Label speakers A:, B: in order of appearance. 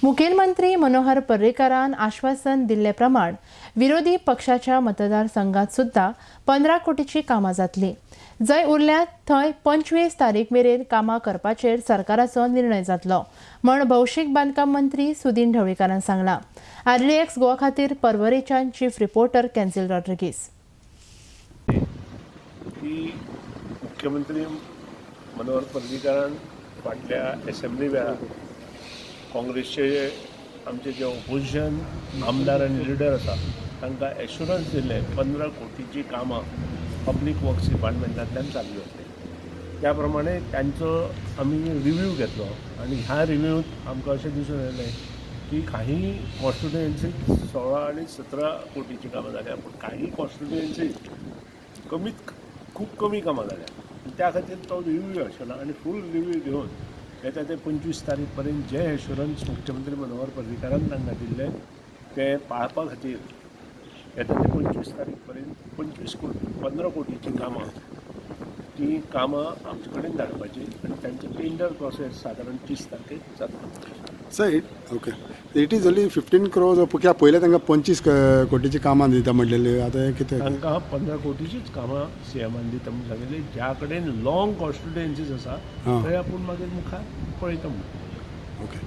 A: मुखेलमंत्री मनोहर पर्रीकारान आश्वासन दिल्ले प्रमाण विरोधी पक्षाच्या मतदारसंघात सुद्धा 15 कोटीची कामां जातली. जंय उरल्यात थंय 25 तारीख मेरेन कामां करपाचेर सरकाराचो निर्णय जातलो म्हण भौशीक बांदकाम मंत्री सुदीन ढवळीकारान सांगला. RDX गोवा खातीर परवरीच्यान चीफ रिपोर्टर कॅन्झिल रॉड्रिगीस.
B: मुख्यमंत्री मनोहर पर्रीकारान फाटल्या असेंब्ली वेळार काँग्रेसचे आमचे जे ओपोजिशन आमदार आनी लिडर आसा तांकां एश्युरन्स दिले 15 कोटीची कामां पब्लीक वर्क्स डिपार्टमेंटांतल्यान चालू जातली. त्या प्रमाणे तांचो आमी रिव्यू घेतलो आनी ह्या रिव्यूंत आमकां अशें दिसून येलें की काही कॉन्स्टिट्युएन्सीक 16 आनी 17 कोटीची कामां जाल्या, पूण काही कॉन्स्टिट्युएन्सीक खूब कमी कामां जाल्या. त्या खातीर तो रिव्यू आशिल्लो आनी फूल रिव्यू घेवन येता ते 25 तारीख पर्यंत जे एश्युरन्स मुख्यमंत्री मनोहर पर्रीकारान तांकां दिल्ले ते पाळपा खातीर येता ते 25 तारीख पर्यंत 15 कोटीची कामां ती कामां आमचे कडेन धाडपाची आनी तांचे टेंडर प्रोसेस सादारण 30 तारखेक जाता.
C: Sir okay it is only 15 crores कित्याक पयले तांकां 25 कोटीची कामां दिता म्हणलेली, आतां हें कितें
B: तांकां 15 कोटीचीच कामां CMन दिता म्हूण सांगिल्ली. ज्या कडेन लाँग कॉन्स्टिट्युएन्सीज आसा थंय आपूण मागीर मुखार पळयता म्हणून.
C: ओके.